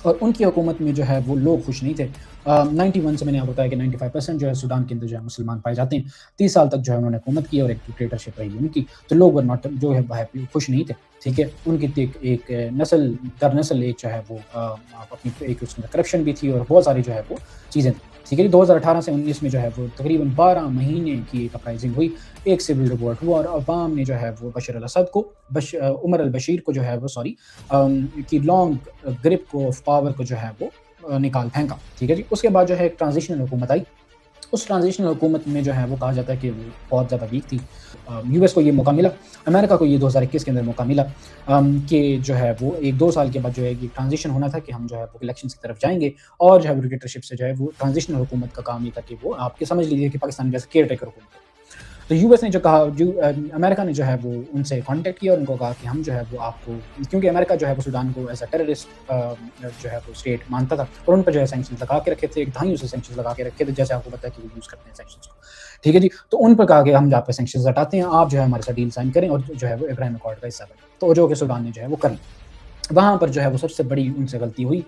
اور ان کی حکومت میں جو ہے وہ لوگ خوش نہیں تھے۔ 91 سے میں نے آپ کو بتایا کہ 95% جو ہے سوڈان کے اندر جو ہے مسلمان پائے جاتے ہیں۔ 30 سال تک جو ہے انہوں نے حکومت کی اور ایک ڈکٹیٹرشپ رہی ان کی، تو لوگ ور ناٹ جو ہے خوش نہیں تھے، ٹھیک ہے۔ ان کی ایک نسل در نسل ایک جو ہے وہ اپنی ایک اس میں کرپشن بھی تھی اور بہت ساری جو ہے وہ چیزیں تھیں، ٹھیک ہے جی۔ 2018 سے 19 میں جو ہے وہ تقریباً 12 مہینے کی ایک اپرائزنگ ہوئی، ایک سول ریوولٹ ہوا، اور عوام نے جو ہے وہ بشار الاسد کو عمر البشیر کو جو ہے وہ کی لانگ گرپ کو آف پاور کو جو ہے وہ نکال پھینکا، ٹھیک ہے جی۔ اس کے بعد جو ہے ایک ٹرانزیشنل حکومت آئی، اس ٹرانزیشنل حکومت میں جو ہے وہ کہا جاتا ہے کہ وہ بہت زیادہ ویک تھی۔ یو ایس کو یہ موقع ملا، امریکہ کو یہ 2021 کے اندر موقع ملا کہ جو ہے وہ 1-2 سال کے بعد جو ہے یہ ٹرانزیشن ہونا تھا کہ ہم جو ہے وہ الیکشنز کی طرف جائیں گے، اور جو ہے ڈکٹیٹرشپ سے جو ہے وہ ٹرانزیشنل حکومت کا کام یہ تھا کہ وہ آپ کے سمجھ لیجیے کہ پاکستان جیسے کیئر ٹیکر حکومت ہے۔ تو یو ایس نے جو کہا، امریکہ نے جو ہے وہ ان سے کانٹیکٹ کیا اور ان کو کہا کہ ہم جو ہے وہ آپ کو، کیونکہ امریکہ جو ہے وہ سوڈان کو ایز اے ٹیررسٹ جو ہے وہ اسٹیٹ مانتا تھا، اور ان پر جو ہے سینکشنز لگا کے رکھے تھے، ایک دہائیوں سے سینکشنز لگا کے رکھے تھے، جیسے آپ کو پتا ہے کہ وہ یوز کرتے ہیں سینکشنز کو، ٹھیک ہے جی۔ تو ان پر کہا کہ ہم آپ پہ سینکشنز ہٹاتے ہیں، آپ جو ہے ہمارے ساتھ ڈیل سائن کریں اور جو ہے وہ ابراہیم اکارڈ کا حصہ بنیں، تو جو کہ سوڈان نے جو ہے وہ کر لی۔ وہاں پر جو ہے وہ سب سے بڑی ان سے غلطی ہوئی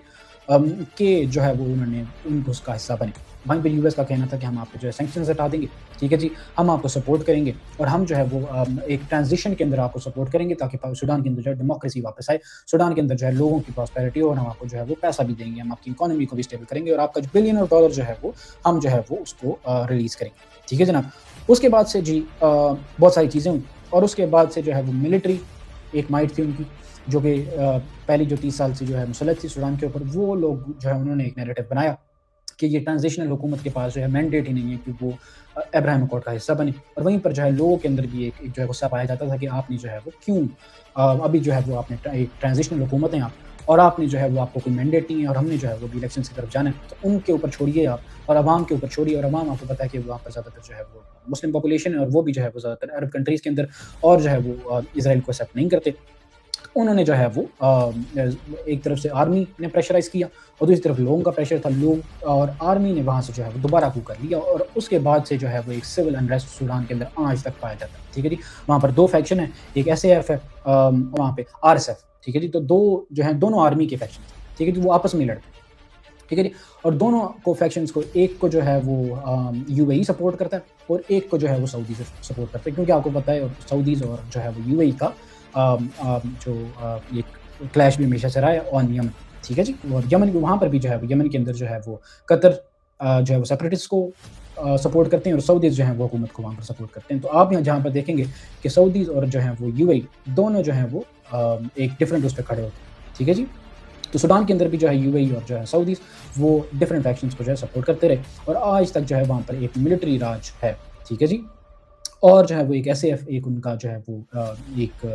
کہ جو ہے وہ انہوں نے ان کو اس کا حصہ بنے۔ وہیں پہ یو ایس کا کہنا تھا کہ ہم آپ کو جو ہے سینکشنز ہٹا دیں گے، ٹھیک ہے جی، ہم آپ کو سپورٹ کریں گے، اور ہم جو ہے وہ ایک ٹرانزیشن کے اندر آپ کو سپورٹ کریں گے تاکہ سوڈان کے اندر جو ہے ڈیموکریسی واپس آئے، سوڈان کے اندر جو ہے لوگوں کی پراسپیرٹی ہو، اور ہم آپ کو جو ہے وہ پیسہ بھی دیں گے، ہم آپ کی اکانومی کو بھی اسٹیبل کریں گے، اور آپ کا جو $1 بلین جو ہے وہ ہم جو ہے وہ اس کو ریلیز کریں گے، ٹھیک ہے جناب۔ اس کے بعد سے جی بہت ساری چیزیں ہوئی، اور اس کے بعد سے جو ہے وہ ملٹری ایک مائٹ تھی ان کی، جو کہ پہلی جو 30 سال سے جو ہے مسلط تھی سوڈان کے اوپر، وہ لوگ جو ہے انہوں نے ایک نیریٹو بنایا کہ یہ ٹرانزیشنل حکومت کے پاس جو ہے مینڈیٹ ہی نہیں ہے کہ وہ ابراہیم اکارڈ کا حصہ بنے، اور وہیں پر جو ہے لوگوں کے اندر بھی ایک جو ہے غصہ پایا جاتا تھا کہ آپ نے جو ہے وہ کیوں ابھی جو ہے وہ آپ نے ایک ٹرانزیشنل حکومت ہیں آپ، اور آپ نے جو ہے وہ آپ کو کوئی مینڈیٹ نہیں ہے، اور ہم نے جو ہے وہ بھی الیکشنز کی طرف جانا ہے، تو ان کے اوپر چھوڑیے آپ، اور عوام کے اوپر چھوڑیے، اور عوام آپ کو پتہ ہے کہ وہاں پر زیادہ تر جو ہے وہ مسلم پاپولیشن ہے، اور وہ بھی جو ہے وہ زیادہ تر عرب کنٹریز کے اندر، اور جو ہے وہ اسرائیل کو ایکسیپٹ نہیں کرتے۔ انہوں نے جو ہے وہ ایک طرف سے آرمی نے پریشرائز کیا، اور دوسری طرف لوگوں کا پریشر تھا، لوگ اور آرمی نے وہاں سے جو ہے وہ دوبارہ کو کر لیا، اور اس کے بعد سے جو ہے وہ ایک سول انریسٹ سوڈان کے اندر آج تک پایا جاتا ہے، ٹھیک ہے جی۔ وہاں پر 2 فیکشن ہیں، ایک ایس اے ایف ہے، وہاں پہ RSF، ٹھیک ہے جی۔ تو جو ہیں دونوں آرمی کے فیکشن، ٹھیک ہے جی، وہ آپس میں لڑتے ہیں، ٹھیک ہے جی، اور دونوں کو فیکشنز کو، ایک کو جو ہے وہ UAE سپورٹ کرتا ہے، اور ایک کو جو ہے وہ سعودی سے سپورٹ کرتا ہے، کیونکہ آپ کو پتہ ہے سعودیز اور جو ہے وہ UAE کا جو ایک کلیش بھی ہمیشہ سے رہا ہے آن یمن، ٹھیک ہے جی۔ اور یمن وہاں پر بھی جو ہے یمن کے اندر جو ہے وہ قطر جو ہے وہ سیپریٹسٹ کو سپورٹ کرتے ہیں، اور سعودیز جو ہیں وہ حکومت کو وہاں پر سپورٹ کرتے ہیں۔ تو آپ یہاں جہاں پر دیکھیں گے کہ سعودیز اور جو ہیں وہ UAE دونوں جو ہیں وہ ایک ڈفرینٹ اس پہ کھڑے ہوتے ہیں، ٹھیک ہے جی۔ تو سوڈان کے اندر بھی جو ہے UAE اور جو ہے سعودیز وہ ڈفرینٹ فیکشنز کو جو ہے سپورٹ کرتے رہے، اور آج تک جو ہے وہاں پر ایک ملٹری راج ہے، ٹھیک ہے جی۔ اور جو ہے وہ ایک SAF ایک ان کا جو ہے وہ ایک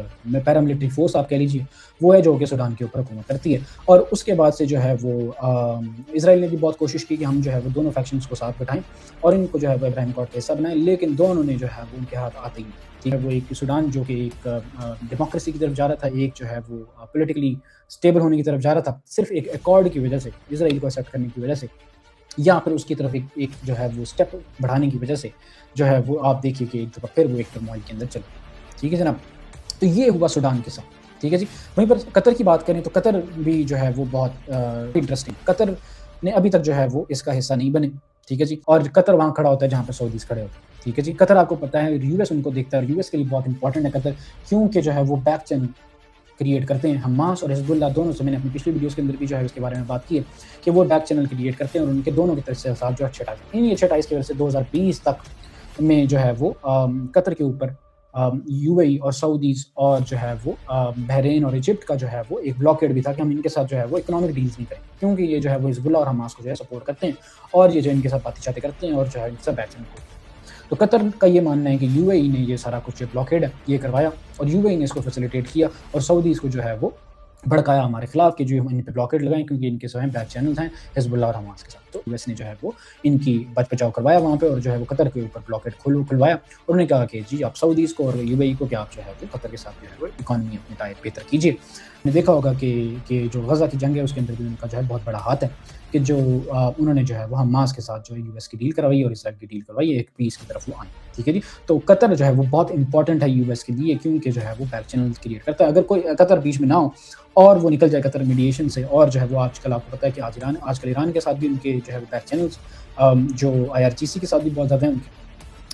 پیراملٹری فورس آپ کہہ لیجیے، وہ ہے جو کہ سوڈان کے اوپر حکومت کرتی ہے۔ اور اس کے بعد سے جو ہے وہ اسرائیل نے بھی بہت کوشش کی کہ ہم جو ہے وہ دونوں فیکشنز کو ساتھ بٹھائیں اور ان کو جو ہے وہ ابراہیم اکارڈ کا حصہ بنائیں، لیکن دونوں نے جو ہے وہ ان کے ہاتھ آتے ہی نہیں، ٹھیک ہے۔ وہ ایک سوڈان جو کہ ایک ڈیموکریسی کی طرف جا رہا تھا، ایک جو ہے وہ پولیٹیکلی اسٹیبل ہونے کی طرف جا رہا تھا، صرف ایک اکارڈ کی وجہ سے، اسرائیل کو ایکسیپٹ کرنے کی وجہ سے، یا پھر اس کی طرف ایک جو ہے وہ اسٹیپ بڑھانے کی وجہ سے جو ہے وہ آپ دیکھیے کہ ایک دفعہ پھر وہ ایک ٹرموائل کے اندر چلے، ٹھیک ہے جناب۔ تو یہ ہوا سوڈان کے ساتھ، ٹھیک ہے جی۔ وہیں پر قطر کی بات کریں تو قطر بھی جو ہے وہ بہت انٹرسٹنگ، قطر نے ابھی تک جو ہے وہ اس کا حصہ نہیں بنے، ٹھیک ہے جی۔ اور قطر وہاں کھڑا ہوتا ہے جہاں پہ سعودیز کھڑے ہوتے ہیں، ٹھیک ہے جی۔ قطر آپ کو پتہ ہے US ان کو دیکھتا ہے، اور US کے لیے بہت انپورٹنٹ ہے قطر، کیونکہ جو ہے وہ بیک چینل کریٹ کرتے ہیں، حماس اور حزب اللہ دونوں سے، میں نے اپنی پچھلی ویڈیوز کے اندر بھی جو ہے اس کے بارے میں بات کی ہے کہ وہ بیک چینل کریٹ کرتے ہیں، اور ان کے دونوں کی طرف سے حساب جو ہے 28 کی وجہ سے 2020 تک میں جو ہے وہ قطر کے اوپر UAE اور سعودیز اور جو ہے وہ بحرین اور ایجپٹ کا جو ہے وہ ایک بلاکیڈ بھی تھا کہ ہم ان کے ساتھ جو ہے وہ اکنامک ڈیلز نہیں کریں، کیونکہ یہ جو ہے وہ حزب اللہ اور حماس کو جو ہے سپورٹ کرتے ہیں، اور یہ جو ان کے ساتھ باتیں چاتے کرتے ہیں، اور جو ہے ان سے بیک چینل کو۔ تو قطر کا یہ ماننا ہے کہ UAE نے یہ سارا کچھ بلاکیڈ ہے یہ کروایا، اور UAE نے اس کو فیسیلیٹیٹ کیا، اور سعودیز کو جو ہے وہ بھڑکایا ہمارے خلاف کہ جو ہم ان پہ بلاکیڈ لگائیں، کیونکہ ان کے سوئم بیک چینلز ہیں حزب اللہ اور حماس کے ساتھ۔ تو US نے جو ہے وہ ان کی بچ بچاؤ کروایا وہاں پہ، اور جو ہے وہ قطر کے اوپر بلاکیڈ کھلوایا، اور انہوں نے کہا کہ جی آپ سعودیز کو اور UAE کو کہ آپ جو ہے وہ قطر کے ساتھ جو ہے وہ اکانومی اپنی بہتر کیجیے۔ نے دیکھا ہوگا کہ جو غزہ کی جنگ ہے اس کے اندر بھی ان کا جو ہے بہت بڑا ہاتھ ہے کہ جو انہوں نے جو ہے وہ حماس کے ساتھ جو ہے یو ایس کی ڈیل کروائی اور اسرائیل کی ڈیل کروائی، ایک پیس کی طرف وہ آئیں، ٹھیک ہے جی. تو قطر جو ہے وہ بہت امپورٹنٹ ہے یو ایس کے لیے، کیونکہ جو ہے وہ بیک چینل کریٹ کرتا ہے. اگر کوئی قطر بیچ میں نہ ہو اور وہ نکل جائے قطر میڈیشن سے، اور جو ہے وہ آج کل آپ کو پتہ ہے کہ آج کل ایران کے ساتھ بھی ان کے جو ہے بیک چینلز جو IRGC کے ساتھ بھی بہت زیادہ ہیں ان کے،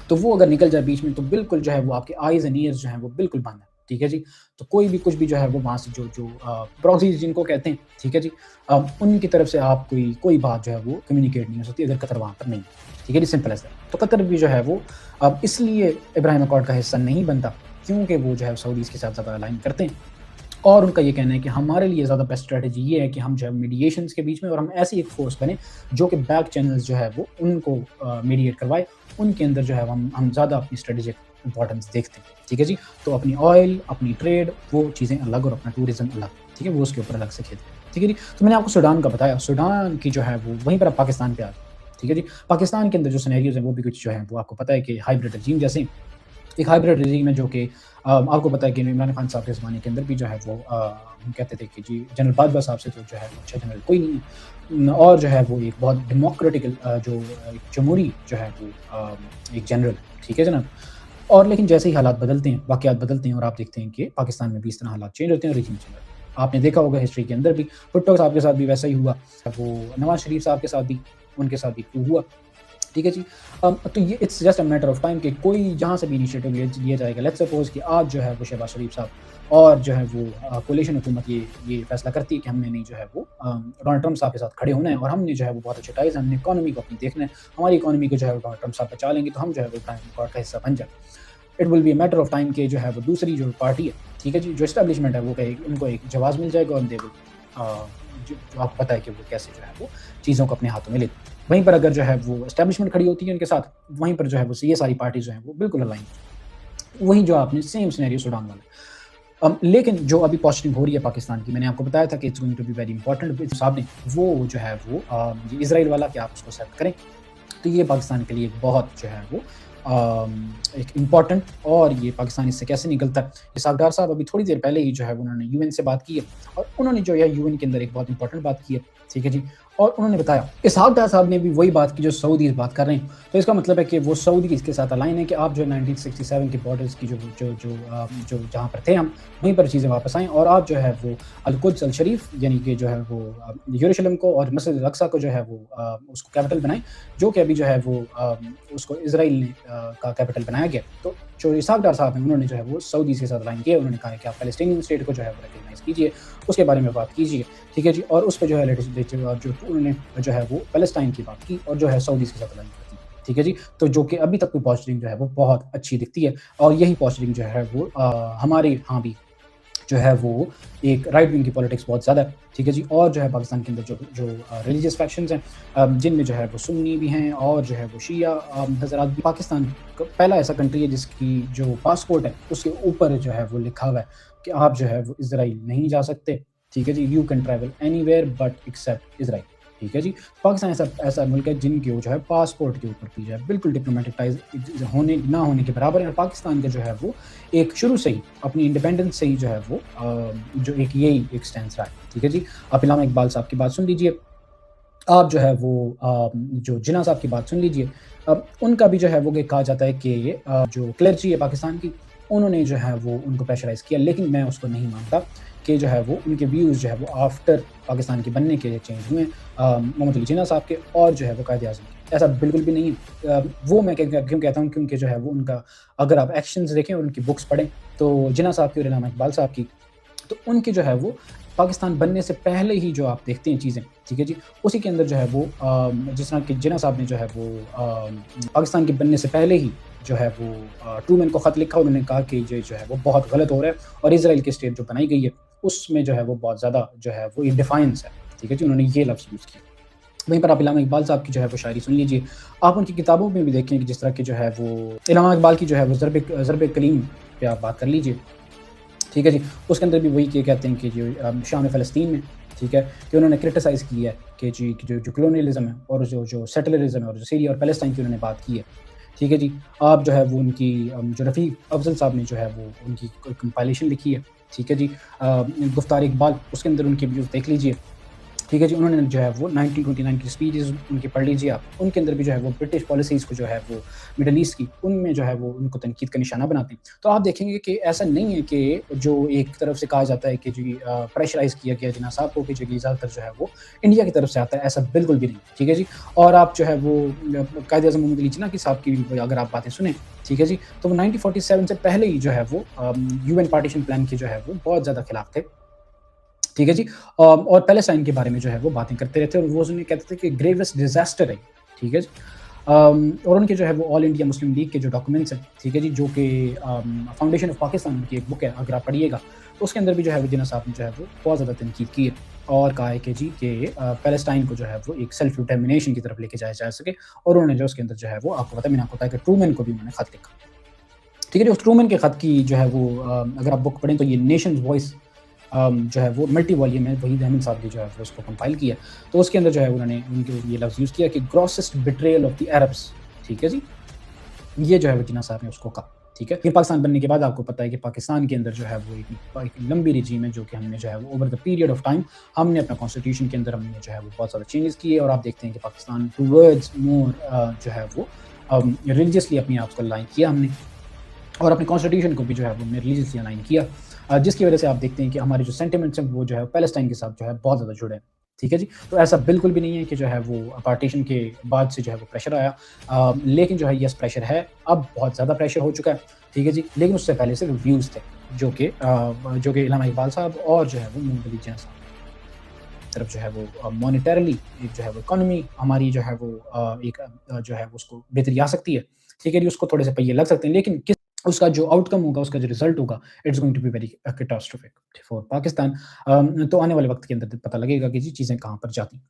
تو وہ اگر نکل جائے بیچ میں تو بالکل جو ہے وہ آپ کے آئیز اینڈ ایئرز جو ہیں وہ بالکل بند ہیں، ٹھیک ہے جی. تو کوئی بھی کچھ بھی جو ہے وہ وہاں سے جو پراکسیز جن کو کہتے ہیں، ٹھیک ہے جی، ان کی طرف سے آپ کوئی بات جو ہے وہ کمیونیکیٹ نہیں ہو سکتی اگر قطر وہاں پر نہیں ہے، ٹھیک ہے جی. Simple as that. تو قطر بھی جو ہے وہ اس لیے ابراہیم اکارڈ کا حصہ نہیں بنتا کیونکہ وہ جو ہے سعودیز کے ساتھ زیادہ الائن کرتے ہیں، اور ان کا یہ کہنا ہے کہ ہمارے لیے زیادہ بیسٹ اسٹریٹجی یہ ہے کہ ہم جو ہے میڈیشنز کے بیچ میں، اور ہم ایسی ایک فورس بنیں جو کہ بیک چینلز جو ہے وہ ان کو میڈیٹ کروائے، ان کے اندر جو ہے ہم زیادہ اپنی اسٹریٹجک امپورٹنس دیکھتے ہیں، ٹھیک ہے جی. تو اپنی آئل، اپنی ٹریڈ، وہ چیزیں الگ، اور اپنا ٹورزم الگ، ٹھیک ہے، وہ اس کے اوپر الگ سے کھیلتے ہیں، ٹھیک ہے جی. تو میں نے آپ کو سوڈان کا بتایا، سوڈان کی جو ہے وہ وہیں پر اب پاکستان پہ آ جائے، ٹھیک ہے جی. پاکستان کے اندر جو سینیریوز ہیں وہ بھی کچھ جو ہیں وہ آپ کو پتہ ہے کہ ہائیبرڈ رجیم جیسے ایک ہائیبرڈ رجیم ہے جو کہ آپ کو پتہ ہے کہ عمران خان صاحب کے زمانے کے اندر بھی جو ہے وہ ہم کہتے تھے کہ جی جنرل باجوہ صاحب سے تو جو ہے اچھا جنرل کوئی نہیں ہے، اور جو ہے وہ ایک بہت ڈیموکریٹکل جو ایک جمہوری جو ہے وہ ایک جنرل، ٹھیک ہے جناب. اور لیکن جیسے ہی حالات بدلتے ہیں، واقعات بدلتے ہیں، اور آپ دیکھتے ہیں کہ پاکستان میں بھی اس طرح حالات چینج ہوتے ہیں اور ریجیم چینج ہوتے ہیں. آپ نے دیکھا ہوگا ہسٹری کے اندر بھی بھٹو صاحب کے ساتھ بھی ویسا ہی ہوا، وہ نواز شریف صاحب کے ساتھ بھی، ان کے ساتھ بھی ہوا، ٹھیک ہے جی. تو یہ it's just a matter of time کہ کوئی جہاں سے بھی انیشیٹو لیا جائے گا. لیٹس سپوز کہ آج جو ہے وہ شہباز شریف صاحب اور جو ہے وہ کولیشن حکومت یہ فیصلہ کرتی ہے کہ ہم نے نہیں جو ہے وہ ڈونلڈ ٹرمپ صاحب کے ساتھ کھڑے ہونا ہے، اور ہم نے جو ہے وہ بہت اچھے ٹائز، ہم نے اکانومی کو اپنی دیکھنا ہے، ہماری اکانومی کو جو ہے وہ ڈونلڈ ٹرمپ صاحب بچا لیں گے، تو ہم جو ہے وہ ابراہیم اکارڈ کا حصہ بن جائیں. It will be a matter of time کہ جو ہے وہ دوسری جو پارٹی ہے، ٹھیک ہے جی، جو اسٹیبلشمنٹ ہے وہ کہے ان کو ایک جواز مل جائے گا، اور دے جو آپ کو پتہ ہے کہ وہ کیسے جو ہے وہ چیزوں کو اپنے ہاتھوں میں لیتے. وہیں پر اگر جو ہے وہ اسٹیبلشمنٹ کھڑی ہوتی ہے ان کے ساتھ، وہیں پر جو ہے وہ یہ ساری پارٹیز جو ہیں وہ بالکل الائن، وہی جو آپ نے سیم سینیریو سوڈان والا. لیکن جو ابھی پوسچرنگ ہو رہی ہے پاکستان کی، میں نے آپ کو بتایا تھا کہ it's going to be very important صاحب نے، وہ جو ہے وہ اسرائیل والا کہ آپ اس کو سیٹ کریں، تو یہ پاکستان کے لیے بہت جو ہے وہ ایک امپورٹنٹ، اور یہ پاکستان اس سے کیسے نکلتا ہے. اسحاق ڈار صاحب ابھی تھوڑی دیر پہلے ہی جو ہے انہوں نے UN سے بات کی ہے، اور انہوں نے جو ہے UN کے اندر ایک بہت امپورٹنٹ بات کی ہے، ٹھیک ہے جی. اور انہوں نے بتایا، اسحاق ڈار صاحب نے بھی وہی بات کی جو سعودی بات کر رہے ہیں. تو اس کا مطلب ہے کہ وہ سعودی اس کے ساتھ الائن ہے کہ آپ جو 1967 کے بارڈرز کی جو جہاں پر تھے ہم، وہیں پر چیزیں واپس آئیں، اور آپ جو ہے وہ القدس الشریف یعنی کہ جو ہے وہ یروشلم کو اور مسجد الاقصیٰ کو جو ہے وہ اس کو کیپٹل بنائیں، جو کہ ابھی جو ہے وہ اس کو اسرائیل نے کا کیپٹل بنایا گیا. تو جو اسحاق ڈار صاحب ہیں انہوں نے جو ہے وہ سعودی کے ساتھ الائن کیا. انہوں نے کہا کہ آپ فلسطینین اسٹیٹ کو جو ہے وہ ریکگنائز کیجیے، اس کے بارے میں بات کیجیے، ٹھیک ہے جی. اور اس پہ جو ہے جو انہوں نے جو ہے وہ فلسطین کی بات کی، اور جو ہے سعودی کے ساتھ الائن کرتی، ٹھیک ہے جی. تو جو کہ ابھی تک کوئی پوسچرنگ جو ہے وہ بہت اچھی دکھتی ہے، اور یہی پوسچرنگ جو ہے وہ ہمارے ہاں بھی جو ہے وہ ایک رائٹ ونگ کی پولیٹکس بہت زیادہ ہے، ٹھیک ہے جی. اور جو ہے پاکستان کے اندر جو ریلیجیس فیکشنز ہیں، جن میں جو ہے وہ سنی بھی ہیں اور جو ہے وہ شیعہ حضرات بھی. پاکستان پہلا ایسا کنٹری ہے جس کی جو پاسپورٹ ہے اس کے اوپر جو ہے وہ لکھا ہوا ہے کہ آپ جو ہے وہ اسرائیل نہیں جا سکتے، ٹھیک ہے جی. You can travel anywhere but except Israel, ٹھیک ہے جی. پاکستان ایسا ملک ہے جن کے جو ہے پاسپورٹ کے اوپر بھی جو ہے بالکل ڈپلومیٹک ٹائز نہ ہونے کے برابر ہے. اور پاکستان کا جو ہے وہ ایک شروع سے ہی اپنی انڈیپینڈنس سے ہی جو ہے وہ جو یہی ایک سٹینس رہا ہے، ٹھیک ہے جی. آپ علامہ اقبال صاحب کی بات سن لیجئے، آپ جو ہے وہ جو جناح صاحب کی بات سن لیجئے. ان کا بھی جو ہے وہ کہا جاتا ہے کہ جو کلرجی ہے پاکستان کی، انہوں نے جو ہے وہ ان کو پریشرائز کیا، لیکن میں اس کو نہیں مانتا کہ جو ہے وہ ان کے ویوز جو ہے وہ آفٹر پاکستان کے بننے کے چینج ہوئے محمد علی جناح صاحب کے اور جو ہے وہ قائد اعظم کے. ایسا بالکل بھی نہیں ہے. وہ میں کیوں کہتا ہوں، کیونکہ جو ہے وہ ان کا اگر آپ ایکشنز دیکھیں اور ان کی بکس پڑھیں تو جناح صاحب کی اور علامہ اقبال صاحب کی، تو ان کی جو ہے وہ پاکستان بننے سے پہلے ہی جو آپ دیکھتے ہیں چیزیں، ٹھیک ہے جی، اسی کے اندر جو ہے وہ جس طرح کہ جناح صاحب نے جو ہے وہ پاکستان کے بننے سے پہلے ہی جو ہے وہ ٹرومین کو خط لکھا. انہوں نے کہا کہ جو ہے وہ بہت غلط ہو رہا ہے، اور اسرائیل کی اسٹیٹ جو بنائی گئی ہے اس میں جو ہے وہ بہت زیادہ جو ہے وہ ڈیفائنس ہے، ٹھیک ہے جی. انہوں نے یہ لفظ یوز کیا. وہیں پر آپ علامہ اقبال صاحب کی جو ہے وہ شاعری سن لیجیے. آپ ان کی کتابوں میں بھی دیکھیں کہ جس طرح کہ جو ہے وہ علامہ اقبال کی جو ہے وہ ضرب کلیم پہ آپ بات کر لیجیے، ٹھیک ہے جی. اس کے اندر بھی وہی کہتے ہیں کہ جو شام فلسطین میں، ٹھیک ہے، کہ انہوں نے کرٹیسائز کی ہے کہ جی جو کلونیلزم ہے اور جو سیٹلرزم ہے اور جو سیریا اور پیلسٹائن کی انہوں نے بات کی ہے، ٹھیک ہے جی. آپ جو ہے وہ ان کی جو رفیق افضل صاحب نے جو ہے وہ ان کی کمپائلیشن لکھی ہے، ٹھیک ہے جی. گفتار اقبال اس کے اندر ان کے ویوز دیکھ لیجیے. ٹھیک ہے جی. انہوں نے جو ہے وہ 1929 کی اسپیچز ان کی پڑھ لیجیے آپ. ان کے اندر بھی جو ہے وہ برٹش پالیسیز کو جو ہے وہ مڈل ایسٹ کی ان میں جو ہے وہ ان کو تنقید کا نشانہ بناتے ہیں. تو آپ دیکھیں گے کہ ایسا نہیں ہے کہ جو ایک طرف سے کہا جاتا ہے کہ جی پریشرائز کیا گیا جناح صاحب کو کہ جو زیادہ تر جو ہے وہ انڈیا کی طرف سے آتا ہے. ایسا بالکل بھی نہیں. ٹھیک ہے جی. اور آپ جو ہے وہ قائد اعظم محمد علی جناح کی صاحب کی اگر آپ باتیں سنیں, ٹھیک ہے جی, تو وہ 1947 سے پہلے ہی جو ہے وہ یو این پارٹیشن پلان کے جو ہے وہ بہت زیادہ خلاف تھے. ٹھیک ہے جی. اور پیلسٹائن کے بارے میں جو ہے وہ باتیں کرتے رہتے اور وہ انہیں کہتے تھے کہ گریوسٹ ڈیزاسٹر ہے. ٹھیک ہے جی. اور ان کے جو ہے وہ آل انڈیا مسلم لیگ کے جو ڈاکومنٹس ہیں, ٹھیک ہے جی, جو کہ فاؤنڈیشن آف پاکستان کی ایک بک ہے, اگر آپ پڑھیے گا تو اس کے اندر بھی جو ہے وہ جناح صاحب نے جو ہے وہ بہت زیادہ تنقید کی ہے اور کہا ہے کہ جی کہ پیلسٹائن کو جو ہے وہ ایک سیلف ڈٹرمنیشن کی طرف لے کے جایا جا سکے. اور انہوں نے جو اس کے اندر جو ہے وہ آپ کو پتہ, میں نے آپ کو بتایا کہ ٹرومین کو بھی انہوں نے خط لکھا. ٹھیک ہے جی. اس ٹرومین کے خط کی جو ہے وہ اگر آپ بک پڑھیں تو یہ نیشنز وائس جو ہے وہ ملٹی والیوم ہے, وحید احمد صاحب نے جو ہے اس کو کمپائل کیا. تو اس کے اندر جو ہے انہوں نے ان کے یہ لفظ یوز کیا کہ گراسسٹ بٹریل آف دی عربس. ٹھیک ہے جی. یہ جو ہے جناح صاحب نے اس کو کہا. ٹھیک ہے. پھر پاکستان بننے کے بعد آپ کو پتہ ہے کہ پاکستان کے اندر جو ہے وہ ایک لمبی رجیم ہے جو کہ ہم نے جو ہے وہ over the period of time ہم نے اپنا کانسٹیٹیوشن کے اندر ہم نے جو ہے وہ بہت زیادہ چینجز کیے. اور آپ دیکھتے ہیں کہ پاکستان ٹوورڈز مور جو ہے وہ ریلیجیسلی اپنے آپ کو الائن کیا ہم نے, اور اپنے کانسٹیٹیوشن کو بھی جو ہے وہ ریلیجیسلی الائن کیا, جس کی وجہ سے آپ دیکھتے ہیں کہ ہمارے جو سینٹیمنٹس ہیں وہ جو ہے پیلسٹائن کے ساتھ جو ہے بہت زیادہ جڑے ہیں. ٹھیک ہے جی. تو ایسا بالکل بھی نہیں ہے کہ جو ہے وہ پارٹیشن کے بعد سے جو ہے وہ پریشر آیا, لیکن جو ہے یس پریشر ہے, اب بہت زیادہ پریشر ہو چکا ہے. ٹھیک ہے جی. لیکن اس سے پہلے سے ویوز تھے جو کہ علامہ اقبال صاحب اور جو ہے وہ محمد علی جناح صاحب طرف جو ہے وہ مانیٹرلی جو ہے وہ اکانومی ہماری جو ہے وہ ایک جو ہے اس کو بہتری آ سکتی ہے. ٹھیک ہے جی. اس کو تھوڑے سے پہیے لگ سکتے ہیں, لیکن کس اس کا جو آؤٹ کم ہوگا, اس کا جو رزلٹ ہوگا, it's going to be very catastrophic for Pakistan. تو آنے والے وقت کے اندر پتہ لگے گا کہ جی چیزیں کہاں پر جاتی ہیں.